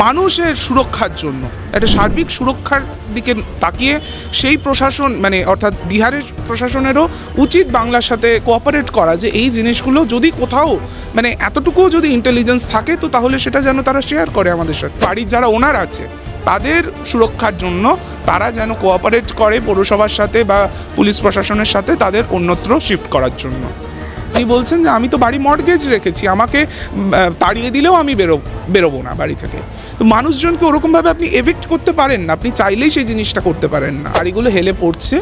মানুষের সুরক্ষার জন্য একটা সার্বিক সুরক্ষার দিকে তাকিয়ে সেই প্রশাসন অর্থাৎ বিহারের প্রশাসনেরও উচিত বাংলার সাথে কোঅপারেট করা, যে এই জিনিসগুলো যদি কোথাও এতটুকুও যদি ইন্টেলিজেন্স থাকে তো তাহলে সেটা যেন তারা শেয়ার করে আমাদের সাথে। বাড়ির যারা ওনার আছে তাদের সুরক্ষার জন্য তারা যেন কোঅপারেট করে পৌরসভার সাথে বা পুলিশ প্রশাসনের সাথে তাদের অন্যত্র শিফট করার জন্য। উনি বলছেন যে আমি তো বাড়ি মর্টগেজ রেখেছি, আমাকে তাড়িয়ে দিলেও আমি বেরোবো না বাড়ি থেকে। তো মানুষজনকে ওরকমভাবে আপনি এভিক্ট করতে পারেন না, আপনি চাইলেই সেই জিনিসটা করতে পারেন না। বাড়িগুলো হেলে পড়ছে,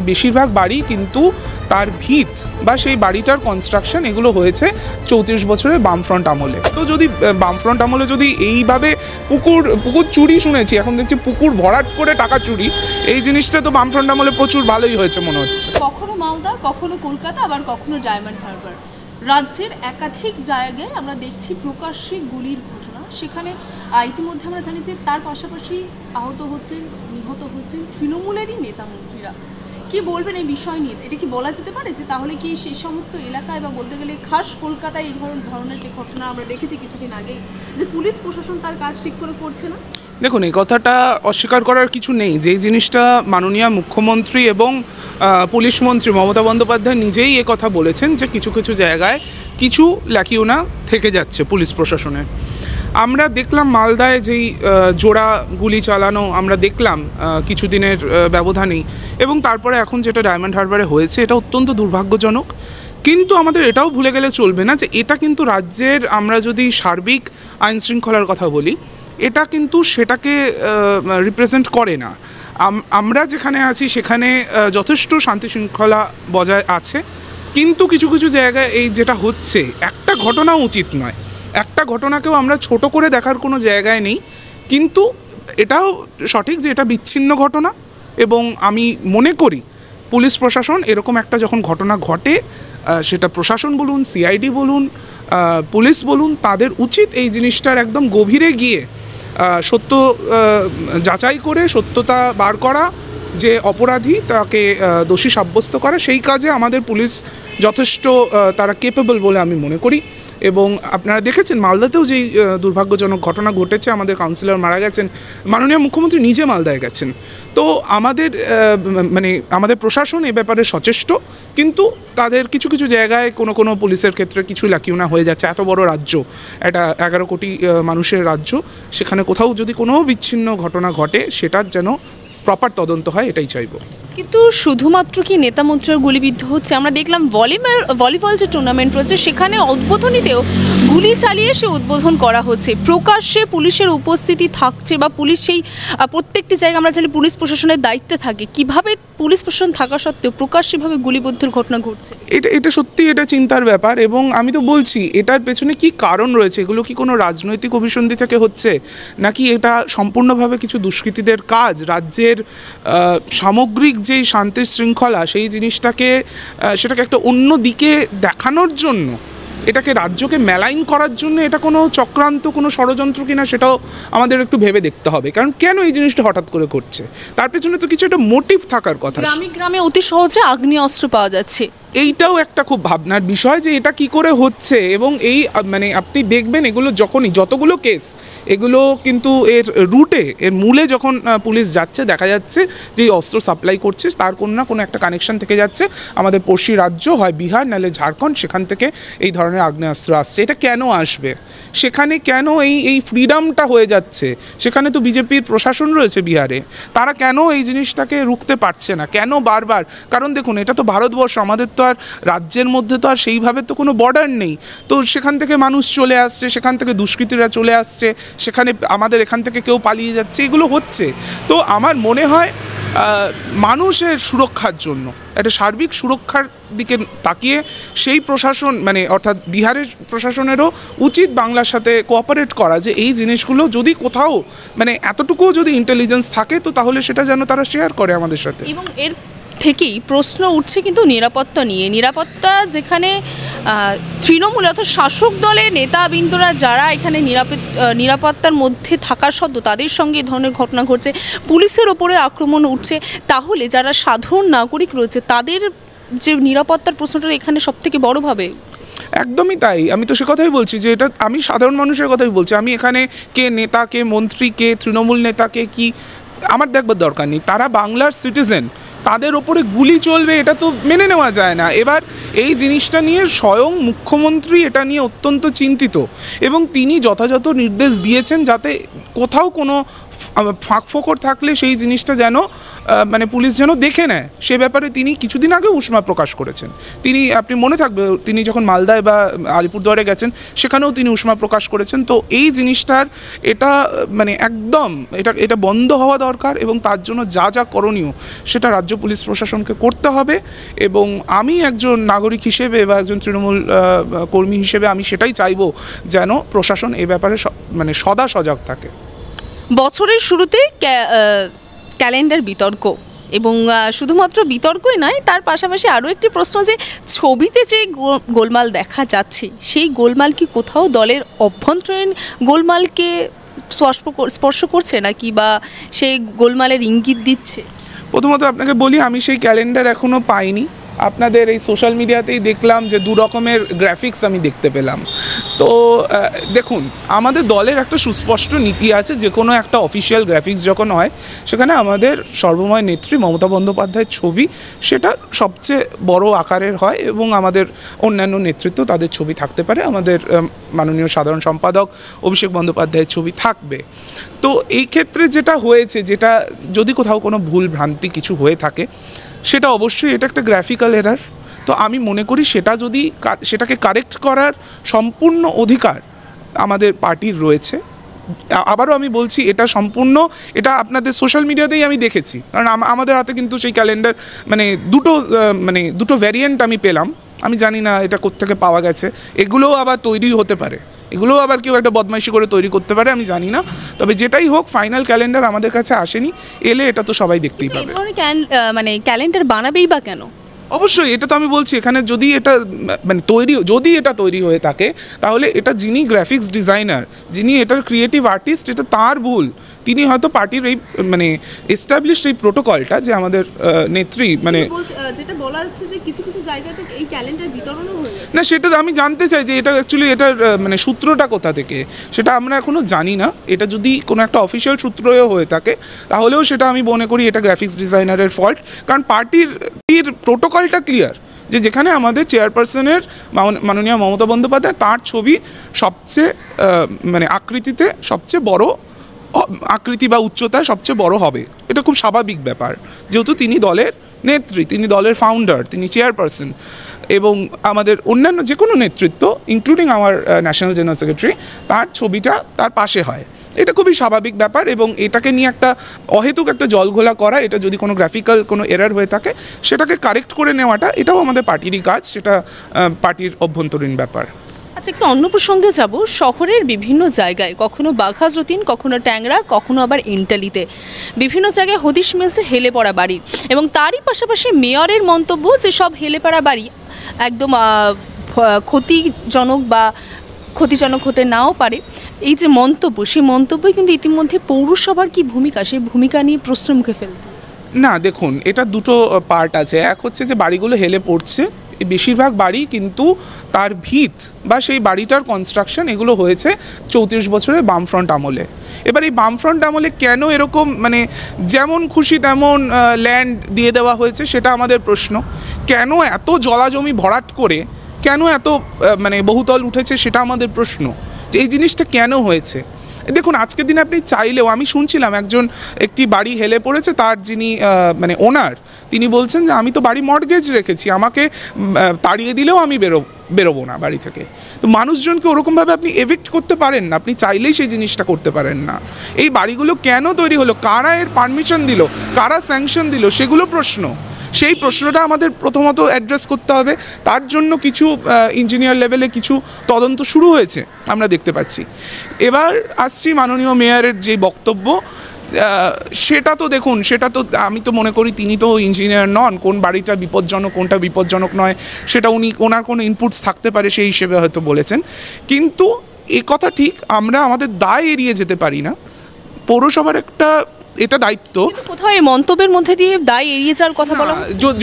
বেশিরভাগ বাড়ি কিন্তু তার ভিত বা সেই বাড়িটার কনস্ট্রাকশন এগুলো হয়েছে 34 বছরের বামফ্রন্ট আমলে। তো যদি বামফ্রন্ট আমলে যদি এইভাবে পুকুর চুরি শুনেছি, এখন দেখছি পুকুর ভরাট করে টাকা চুরি, এই জিনিসটা তো বামফ্রন্ট আমলে প্রচুর ভালোই হয়েছে মনে হচ্ছে। কখনো মালদা, কখনো কলকাতা, আবার কখনো ডায়মন্ড হারবার, রাজ্যের একাধিক জায়গায় আমরা দেখছি প্রকাশ্যে গুলির ঘটনা। সেখানে ইতিমধ্যে আমরা জানি যে তার পাশাপাশি আহত হচ্ছেন, নিহত হচ্ছেন তৃণমূলেরই নেতা মন্ত্রীরা। কি বলবেন এই বিষয় নিয়ে? এটা কি বলা যেতে পারে যে তাহলে কি সেই সমস্ত এলাকায় বা বলতে গেলে খাস কলকাতায় এই ধরনের যে ঘটনা আমরা দেখেছি কিছুদিন আগেই, যে পুলিশ প্রশাসন তার কাজ ঠিক করে করছে না? দেখুন, এই কথাটা অস্বীকার করার কিছু নেই। যেই জিনিসটা মাননীয় মুখ্যমন্ত্রী এবং পুলিশ মন্ত্রী মমতা বন্দ্যোপাধ্যায় নিজেই এ কথা বলেছেন যে কিছু কিছু জায়গায় কিছু ল্যাকিউনা থেকে যাচ্ছে পুলিশ প্রশাসনের। আমরা দেখলাম মালদায় যেই জোড়া গুলি চালানো আমরা দেখলাম কিছুদিনের ব্যবধানেই, এবং তারপরে এখন যেটা ডায়মন্ড হারবারে হয়েছে এটা অত্যন্ত দুর্ভাগ্যজনক। কিন্তু আমাদের এটাও ভুলে গেলে চলবে না যে এটা কিন্তু রাজ্যের, আমরা যদি সার্বিক আইন শৃঙ্খলার কথা বলি, এটা কিন্তু সেটাকে রিপ্রেজেন্ট করে না। আমরা যেখানে আছি সেখানে যথেষ্ট শান্তি শৃঙ্খলা বজায় আছে, কিন্তু কিছু কিছু জায়গায় এই যেটা হচ্ছে, একটা ঘটনাও উচিত নয়, একটা ঘটনাকেও আমরা ছোট করে দেখার কোনো জায়গায় নেই। কিন্তু এটাও সঠিক যে এটা বিচ্ছিন্ন ঘটনা, এবং আমি মনে করি পুলিশ প্রশাসন এরকম একটা যখন ঘটনা ঘটে, সেটা প্রশাসন বলুন, সিআইডি বলুন, পুলিশ বলুন, তাদের উচিত এই জিনিসটার একদম গভীরে গিয়ে সত্য যাচাই করে সত্যতা বার করা, যে অপরাধী তাকে দোষী সাব্যস্ত করা। সেই কাজে আমাদের পুলিশ যথেষ্ট তারা কেপেবল বলে আমি মনে করি। এবং আপনারা দেখেছেন মালদাতেও যেই দুর্ভাগ্যজনক ঘটনা ঘটেছে, আমাদের কাউন্সিলর মারা গেছেন, মাননীয় মুখ্যমন্ত্রী নিজে মালদায় গেছেন। তো আমাদের প্রশাসন এ ব্যাপারে সচেষ্ট, কিন্তু তাদের কিছু কিছু জায়গায় কোনো পুলিশের ক্ষেত্রে কিছু লাকিউনা হয়ে যাচ্ছে। এত বড় রাজ্য, এটা 11 কোটি মানুষের রাজ্য, সেখানে কোথাও যদি কোনো বিচ্ছিন্ন ঘটনা ঘটে সেটার যেন প্রপার তদন্ত হয়, এটাই চাইব। কিন্তু শুধুমাত্র কি নেতা মন্ত্রীরা গুলিবিদ্ধ হচ্ছে? আমরা দেখলাম ভলিবল যে টুর্নামেন্ট রয়েছে সেখানে উদ্বোধনীতেও গুলি চালিয়ে সে উদ্বোধন করা হচ্ছে, প্রকাশ্যে পুলিশের উপস্থিতি থাকছে বা পুলিশ সেই প্রত্যেকটি জায়গায় আমরা জানি পুলিশ প্রশাসনের দায়িত্বে থাকে, কিভাবে পুলিশ প্রশাসন থাকা সত্ত্বেও প্রকাশ্যভাবে গুলিবিদ্ধর ঘটনা ঘটছে? এটা সত্যি এটা চিন্তার ব্যাপার। এবং আমি তো বলছি এটার পেছনে কি কারণ রয়েছে, এগুলো কি কোনো রাজনৈতিক অভিসন্ধি থেকে হচ্ছে, নাকি এটা সম্পূর্ণভাবে কিছু দুষ্কৃতীদের কাজ? রাজ্যের সামগ্রিক যেই শান্তি শৃঙ্খলা সেই জিনিসটাকে সেটাকে একটা অন্য দিকে দেখানোর জন্য, এটাকে রাজ্যকে মেলাইন করার জন্য এটা কোনো চক্রান্ত, কোনো ষড়যন্ত্র কিনা সেটাও আমাদের একটু ভেবে দেখতে হবে। কারণ কেন এই জিনিসটা হঠাৎ করে করছে, তার পেছনে তো কিছু একটা মোটিভ থাকার কথা। গ্রামে গ্রামে অতি সহজে আগ্নেয়াস্ত্র পাওয়া যাচ্ছে, এইটাও একটা খুব ভাবনার বিষয় যে এটা কি করে হচ্ছে। এবং এই আপনি দেখবেন এগুলো যতগুলো কেস, এগুলো কিন্তু এর রুটে, এর মূলে যখন পুলিশ যাচ্ছে দেখা যাচ্ছে যে এই অস্ত্র সাপ্লাই করছে তার কোনো না কোনো একটা কানেকশন থেকে যাচ্ছে আমাদের পড়শি রাজ্য, হয় বিহার নাহলে ঝাড়খণ্ড, সেখান থেকে এই ধরনের আগ্নেয়াস্ত্র আসছে। এটা কেন আসবে, সেখানে কেন এই ফ্রিডমটা হয়ে যাচ্ছে? সেখানে তো বিজেপির প্রশাসন রয়েছে বিহারে, তারা কেন এই জিনিসটাকে রুখতে পারছে না, কেন বারবার? কারণ দেখুন, এটা তো ভারতবর্ষ, আমাদের তো আর রাজ্যের মধ্যে তো আর সেইভাবে তো কোনো বর্ডার নেই। তো সেখান থেকে মানুষ চলে আসছে, সেখান থেকে দুষ্কৃতীরা চলে আসছে, সেখানে আমাদের এখান থেকে কেউ পালিয়ে যাচ্ছে, এগুলো হচ্ছে। তো আমার মনে হয় মানুষের সুরক্ষার জন্য একটা সার্বিক সুরক্ষার দিকে তাকিয়ে সেই প্রশাসন অর্থাৎ বিহারের প্রশাসনেরও উচিত বাংলার সাথে কোঅপারেট করা, যে এই জিনিসগুলো যদি কোথাও এতটুকুও যদি ইন্টেলিজেন্স থাকে তো তাহলে সেটা যেন তারা শেয়ার করে আমাদের সাথে। এবং এর থেকেই প্রশ্ন উঠছে কিন্তু নিরাপত্তা নিয়ে। নিরাপত্তা যেখানে তৃণমূল অর্থাৎ শাসক দলের নেতাবৃন্দরা যারা এখানে নিরাপত্তার মধ্যে থাকার সত্ত্বেও তাদের সঙ্গে এই ধরনের ঘটনা ঘটছে, পুলিশের ওপরে আক্রমণ উঠছে, তাহলে যারা সাধারণ নাগরিক রয়েছে তাদের যে নিরাপত্তার প্রশ্নটা এখানে সবথেকে বড়ভাবে একদমই তাই, আমি তো সে কথাই বলছি যে এটা আমি সাধারণ মানুষের কথাই বলছি। আমি এখানে কে নেতা, কে মন্ত্রী, কে তৃণমূল নেতা, কে কি আমার দেখবার দরকার নেই। তারা বাংলার সিটিজেন, তাদের ওপরে গুলি চলবে এটা তো মেনে নেওয়া যায় না। এবার এই জিনিসটা নিয়ে স্বয়ং মুখ্যমন্ত্রী এটা নিয়ে অত্যন্ত চিন্তিত এবং তিনি যথাযথ নির্দেশ দিয়েছেন যাতে কোথাও কোনো ফাঁকফোকর থাকলে সেই জিনিসটা যেন মানে পুলিশ যেন দেখে নেয়। সে ব্যাপারে তিনি কিছুদিন আগে উষ্মা প্রকাশ করেছেন। তিনি, আপনি মনে থাকবে, তিনি যখন মালদায় বা আলিপুরদুয়ারে গেছেন সেখানেও তিনি উষ্মা প্রকাশ করেছেন। তো এই জিনিসটার এটা মানে একদম এটা বন্ধ হওয়া দরকার এবং তার জন্য যা যা করণীয় সেটা রাজ্য পুলিশ প্রশাসনকে করতে হবে। এবং আমি একজন নাগরিক হিসেবে বা একজন তৃণমূল কর্মী হিসেবে আমি সেটাই চাইবো যেন প্রশাসন এই ব্যাপারে মানে সদা সজাগ থাকে। বছরের শুরুতে ক্যালেন্ডার বিতর্ক, এবং শুধুমাত্র বিতর্কই নয়, তার পাশাপাশি আরও একটি প্রশ্ন যে ছবিতে যে গোলমাল দেখা যাচ্ছে সেই গোলমাল কি কোথাও দলের অভ্যন্তরীণ গোলমালকে স্পর্শ করছে নাকি বা সেই গোলমালের ইঙ্গিত দিচ্ছে? প্রথমত আপনাকে বলি, আমি সেই ক্যালেন্ডার এখনও পাইনি। আপনাদের এই সোশ্যাল মিডিয়াতেই দেখলাম যে 2 রকমের গ্রাফিক্স আমি দেখতে পেলাম। তো দেখুন, আমাদের দলের একটা সুস্পষ্ট নীতি আছে, যে কোনো একটা অফিসিয়াল গ্রাফিক্স যখন হয় সেখানে আমাদের সর্বময় নেত্রী মমতা বন্দ্যোপাধ্যায়ের ছবি সেটা সবচেয়ে বড় আকারের হয় এবং আমাদের অন্যান্য নেতৃত্ব তাদের ছবি থাকতে পারে। আমাদের মাননীয় সাধারণ সম্পাদক অভিষেক বন্দ্যোপাধ্যায়ের ছবি থাকবে। তো এই ক্ষেত্রে যেটা হয়েছে, যেটা যদি কোথাও কোনো ভুল ভ্রান্তি কিছু হয়ে থাকে সেটা অবশ্যই এটা একটা গ্রাফিক্যাল এরার। তো আমি মনে করি সেটাকে কারেক্ট করার সম্পূর্ণ অধিকার আমাদের পার্টির রয়েছে। আবারও আমি বলছি, এটা আপনাদের সোশ্যাল মিডিয়াতেই আমি দেখেছি, কারণ আমাদের হাতে কিন্তু সেই ক্যালেন্ডার মানে দুটো ভ্যারিয়েন্ট আমি পেলাম। আমি জানি না এটা কোত্থেকে পাওয়া গেছে, এগুলোও আবার তৈরি হতে পারে, এগুলোও আবার কেউ একটা বদমাইশি করে তৈরি করতে পারে, আমি জানি না। তবে যেটাই হোক, ফাইনাল ক্যালেন্ডার আমাদের কাছে আসেনি, এলে এটা তো সবাই দেখতেই পাবে। মানে ক্যালেন্ডার বানাবেই বা কেন? অবশ্যই, এটা তো আমি বলছি, এখানে যদি এটা মানে তৈরি হয়ে থাকে তাহলে এটা যিনি গ্রাফিক্স ডিজাইনার, যিনি এটার ক্রিয়েটিভ আর্টিস্ট, এটা তার ভুল। তিনি হয়তো পার্টির এই মানে এস্টাবলিশড এই প্রোটোকলটা যে আমাদের নেত্রী মানে যেটা বলা হচ্ছে যে কিছু কিছু জায়গায় তো এই ক্যালেন্ডার বিতরণও হয়ে গেছে। না, সেটা আমি জানতে চাই যে এটা অ্যাকচুয়ালি এটার মানে সূত্রটা কোথা থেকে, সেটা আমরা এখনও জানি না। এটা যদি কোনো একটা অফিসিয়াল সূত্রও হয়ে থাকে তাহলেও সেটা আমি মনে করি এটা গ্রাফিক্স ডিজাইনারের ফল্ট, কারণ পার্টির প্রোটোকলটা ক্লিয়ার যে যেখানে আমাদের চেয়ারপারসনের মাননীয় মমতা বন্দ্যোপাধ্যায়, তার ছবি সবচেয়ে মানে আকৃতিতে সবচেয়ে বড়, আকৃতি বা উচ্চতায় সবচেয়ে বড় হবে। এটা খুব স্বাভাবিক ব্যাপার, যেহেতু তিনি দলের নেত্রী, তিনি দলের ফাউন্ডার, তিনি চেয়ারপারসন, এবং আমাদের অন্যান্য যে কোনো নেতৃত্ব ইনক্লুডিং আমার ন্যাশনাল জেনারেল সেক্রেটারি, তার ছবিটা তার পাশে হয়। এটা খুবই স্বাভাবিক ব্যাপার এবং এটাকে নিয়ে একটা অহেতুক একটা জলঘোলা করা, এটা যদি কোনো গ্রাফিক্যাল কোনো এরার হয়ে থাকে সেটাকে কারেক্ট করে নেওয়াটা এটাও আমাদের পার্টিরই কাজ, সেটা পার্টির অভ্যন্তরীণ ব্যাপার। আচ্ছা, একটু অন্য প্রসঙ্গে যাব। শহরের বিভিন্ন জায়গায় কখনো বাঘাযতীন, কখনো ট্যাংরা, কখনো আবার ইন্টালিতে বিভিন্ন জায়গায় হদিশ মিলছে হেলে পড়া বাড়ি, এবং তারই পাশাপাশি মেয়রের মন্তব্য যে সব হেলে পড়া বাড়ি একদম ক্ষতিজনক বা ক্ষতিজনক হতে নাও পারে। এই যে মন্তব্য, সেই মন্তব্যই কিন্তু ইতিমধ্যে পৌরসভার কি ভূমিকা, সেই ভূমিকা নিয়ে প্রশ্নের মুখে ফেলতে। না, দেখুন, এটা দুটো পার্ট আছে। এক হচ্ছে যে বাড়িগুলো হেলে পড়ছে, বেশিরভাগ বাড়ি কিন্তু তার ভিত বা সেই বাড়িটার কনস্ট্রাকশন এগুলো হয়েছে 34 বছরের বামফ্রন্ট আমলে। এবার এই বামফ্রন্ট আমলে কেন এরকম মানে যেমন খুশি তেমন ল্যান্ড দিয়ে দেওয়া হয়েছে সেটা আমাদের প্রশ্ন। কেন এত জলাজমি ভরাট করে কেন এত মানে বহুতল উঠেছে সেটা আমাদের প্রশ্ন, যে এই জিনিসটা কেন হয়েছে। দেখুন, আজকের দিনে আপনি চাইলেও, আমি শুনছিলাম একটি বাড়ি হেলে পড়েছে, তার যিনি মানে ওনার, তিনি বলছেন যে আমি তো বাড়ি মর্টগেজ রেখেছি, আমাকে তাড়িয়ে দিলেও আমি বেরোবো না বাড়ি থেকে। তো মানুষজনকে ওরকমভাবে আপনি এভিক্ট করতে পারেন না, আপনি চাইলেই সেই জিনিসটা করতে পারেন না। এই বাড়িগুলো কেন তৈরি হলো, কারা এর পারমিশন দিল, কারা স্যাংশন দিল, সেগুলো প্রশ্ন। সেই প্রশ্নটা আমাদের প্রথমত অ্যাড্রেস করতে হবে। তার জন্য কিছু ইঞ্জিনিয়ার লেভেলে কিছু তদন্ত শুরু হয়েছে আমরা দেখতে পাচ্ছি। এবার আসছি মাননীয় মেয়রের যে বক্তব্য, সেটা তো দেখুন, সেটা তো আমি তো মনে করি তিনি তো ইঞ্জিনিয়ার নন, কোন বাড়িটা বিপজ্জনক কোনটা বিপজ্জনক নয় সেটা ওনার কোনো ইনপুটস থাকতে পারে, সেই হিসেবে হয়তো বলেছেন। কিন্তু এ কথা ঠিক, আমরা আমাদের দায় এড়িয়ে যেতে পারি না। পৌরসভার একটা এটা দায়িত্ব। কোথাও এই মন্তব্যের মধ্যে দিয়ে দায় এড়িয়ে যাওয়ার কথা বলা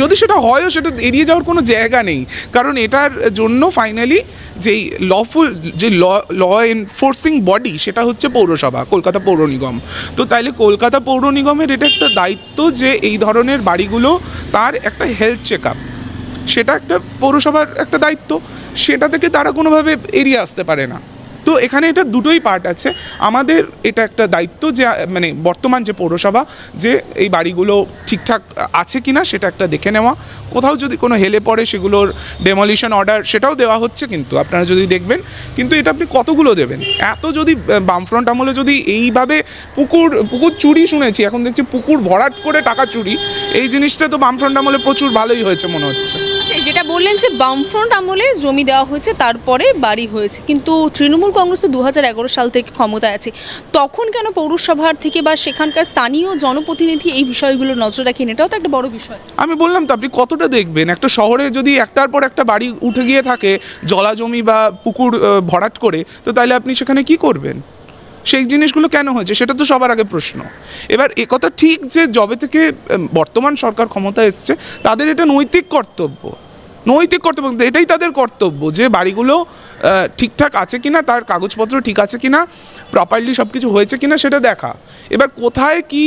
যদি সেটা হয়ও সেটা এড়িয়ে যাওয়ার কোনো জায়গা নেই, কারণ এটার জন্য ফাইনালি যেই লফুল যে ল এনফোর্সিং বডি সেটা হচ্ছে পৌরসভা, কলকাতা পৌর নিগম। তো তাইলে কলকাতা পৌর নিগমের এটা একটা দায়িত্ব যে এই ধরনের বাড়িগুলো তার একটা হেলথ চেক আপ, সেটা একটা পৌরসভার একটা দায়িত্ব, সেটা থেকে তারা কোনোভাবে এড়িয়ে আসতে পারে না। তো এখানে এটা দুটোই পার্ট আছে। আমাদের এটা একটা দায়িত্ব যে মানে বর্তমান যে পৌরসভা যে এই বাড়িগুলো ঠিকঠাক আছে কি না সেটা একটা দেখে নেওয়া, কোথাও যদি কোনো হেলে পড়ে সেগুলোর ডেমলিশন অর্ডার সেটাও দেওয়া হচ্ছে, কিন্তু আপনারা যদি দেখবেন। কিন্তু এটা আপনি কতগুলো দেবেন? এত যদি বামফ্রন্ট আমলে যদি এইভাবে পুকুর চুরি শুনেছি, এখন দেখছি পুকুর ভরাট করে টাকা চুরি, এই জিনিসটা তো বামফ্রন্ট আমলে প্রচুর ভালোই হয়েছে মনে হচ্ছে। যেটা বললেন যে বামফ্রন্ট আমলে জমি দেওয়া হয়েছে তারপরে বাড়ি হয়েছে, কিন্তু তৃণমূল কংগ্রেস তো 2011 সাল থেকে ক্ষমতায় আছে, তখন কেন পৌরসভার থেকে বা সেখানকার স্থানীয় জনপ্রতিনিধি এই বিষয়গুলো নজর রাখেন? এটাও তো একটা বড় বিষয়। আমি বললাম তো, আপনি কতটা দেখবেন? একটা শহরে যদি একটার পর একটা বাড়ি উঠে গিয়ে থাকে জলা জমি বা পুকুর ভরাট করে, তো তাহলে আপনি সেখানে কি করবেন? সেই জিনিসগুলো কেন হয়েছে সেটা তো সবার আগে প্রশ্ন। এবার একথা ঠিক যে যবে থেকে বর্তমান সরকার ক্ষমতা এসছে তাদের এটা নৈতিক কর্তব্য, এটাই তাদের কর্তব্য যে বাড়িগুলো ঠিকঠাক আছে কিনা, তার কাগজপত্র ঠিক আছে কিনা, প্রপারলি সব কিছু হয়েছে কিনা সেটা দেখা। এবার কোথায় কি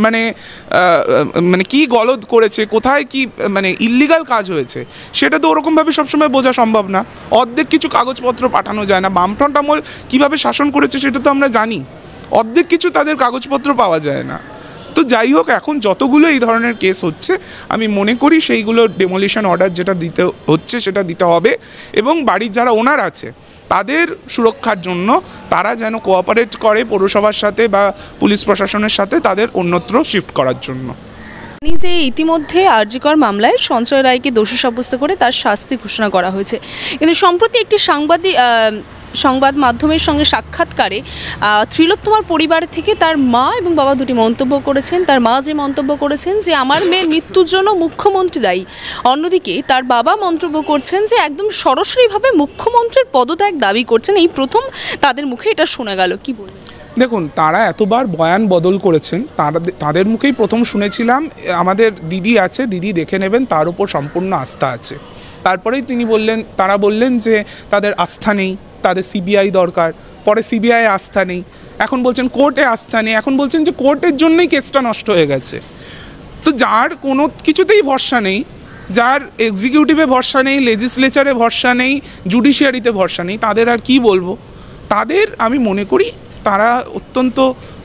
মানে কি গলদ করেছে, কোথায় কি মানে ইল্লিগাল কাজ হয়েছে সেটা তো ওরকমভাবে সবসময় বোঝা সম্ভব না। অর্ধেক কিছু কাগজপত্র পাঠানো যায় না। বামফ্রন্ট আমল কীভাবে শাসন করেছে সেটা তো আমরা জানি, অর্ধেক কিছু তাদের কাগজপত্র পাওয়া যায় না। তো যাই হোক, এখন যতগুলো এই ধরনের কেস হচ্ছে আমি মনে করি সেইগুলো ডেমোলিশন অর্ডার যেটা দিতে হচ্ছে সেটা দিতে হবে, এবং বাড়ির যারা ওনার আছে তাদের সুরক্ষার জন্য তারা যেন কোঅপারেট করে পৌরসভার সাথে বা পুলিশ প্রশাসনের সাথে তাদের অন্যত্র শিফট করার জন্য। যে ইতিমধ্যে আরজিকর মামলায় সঞ্জয় রায়কে দোষী সাব্যস্ত করে তার শাস্তি ঘোষণা করা হয়েছে, কিন্তু সম্প্রতি একটি সংবাদ মাধ্যমের সঙ্গে সাক্ষাৎকারে ত্রিলোত্তমার পরিবার থেকে তার মা এবং বাবা দুটি মন্তব্য করেছেন। তার মা যে মন্তব্য করেছেন যে আমার মেয়ের মৃত্যুর জন্য মুখ্যমন্ত্রী দায়ী, অন্যদিকে তার বাবা মন্তব্য করছেন যে একদম সরাসরিভাবে মুখ্যমন্ত্রীর পদত্যাগ দাবি করছেন। এই প্রথম তাদের মুখে এটা শোনা গেল, কি বলবেন? দেখুন, তারা এতবার বয়ান বদল করেছেন, তাদের মুখেই প্রথম শুনেছিলাম আমাদের দিদি আছে, দিদি দেখে নেবেন, তার উপর সম্পূর্ণ আস্থা আছে। তারপরেই তারা বললেন যে তাদের আস্থা নেই, তাদের সিবিআই দরকার, পরে সিবিআই আস্থা নেই, এখন বলছেন কোর্টে আস্থা নেই, এখন বলছেন যে কোর্টের জন্যই কেসটা নষ্ট হয়ে গেছে। তো যার কোনো কিছুতেই ভরসা নেই, যার এক্সিকিউটিভে ভরসা নেই, লেজিসলেচারে ভরসা নেই, জুডিশিয়ারিতে ভরসা নেই, তাদের আর কি বলবো? তাদের আমি মনে করি তারা অত্যন্ত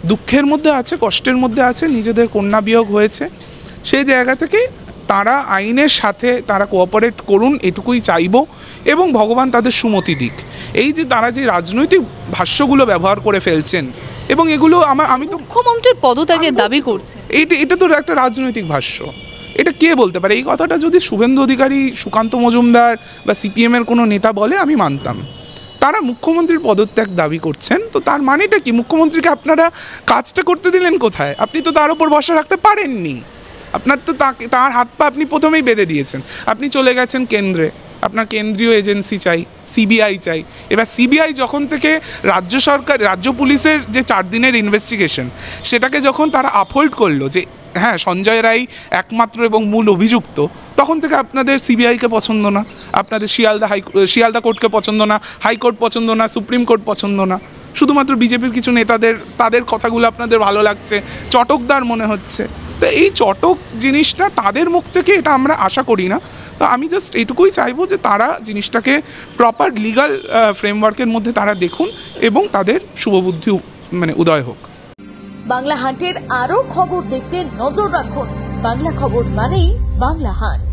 দুঃখের মধ্যে আছে, কষ্টের মধ্যে আছে, নিজেদের কন্যা বিয়োগ হয়েছে, সেই জায়গা থেকে তারা আইনের সাথে তারা কোঅপারেট করুন এটুকুই চাইব, এবং ভগবান তাদের সুমতি দিক। এই যে তারা যে রাজনৈতিক ভাষ্যগুলো ব্যবহার করে ফেলছেন, এবং এগুলো আমি তো মুখ্যমন্ত্রীর পদত্যাগের দাবি করছে, এটা তো একটা রাজনৈতিক ভাষ্য। এটা কে বলতে পারে? এই কথাটা যদি শুভেন্দু অধিকারী, সুকান্ত মজুমদার বা সিপিএমের কোনো নেতা বলে আমি মানতাম। তারা মুখ্যমন্ত্রীর পদত্যাগ দাবি করছেন, তো তার মানেটা কি? মুখ্যমন্ত্রীকে আপনারা কাজটা করতে দিলেন কোথায়? আপনি তো তার উপর ভরসা রাখতে পারেননি। আপনার তো তার হাত পা আপনি প্রথমেই বেঁধে দিয়েছেন। আপনি চলে গেছেন কেন্দ্রে, আপনার কেন্দ্রীয় এজেন্সি চাই, সিবিআই চাই। এবার সিবিআই যখন থেকে রাজ্য পুলিশের যে 4 দিনের ইনভেস্টিগেশন সেটাকে যখন তারা আপহোল্ড করলো যে হ্যাঁ সঞ্জয় রায় একমাত্র এবং মূল অভিযুক্ত, তখন থেকে আপনাদের সিবিআইকে পছন্দ না, আপনাদের শিয়ালদা কোর্টকে পছন্দ না, হাইকোর্ট পছন্দ না, সুপ্রিম কোর্ট পছন্দ না। শুধুমাত্র বিজেপির কিছু নেতাদের তাদের কথাগুলো আপনাদের ভালো লাগছে, চটকদার মনে হচ্ছে। তো এই চটক জিনিসটা তাদের মুখ থেকে এটা আমরা আশা করি না। তো আমি জাস্ট এইটুকুই চাইবো যে তারা জিনিসটাকে প্রপার লিগাল ফ্রেমওয়ার্কের মধ্যে তারা দেখুন এবং তাদের শুভবুদ্ধি উদয় হোক। বাংলা হান্টের আরও খবর দেখতে নজর রাখুন। বাংলা খবর মানেই বাংলা হান্ট।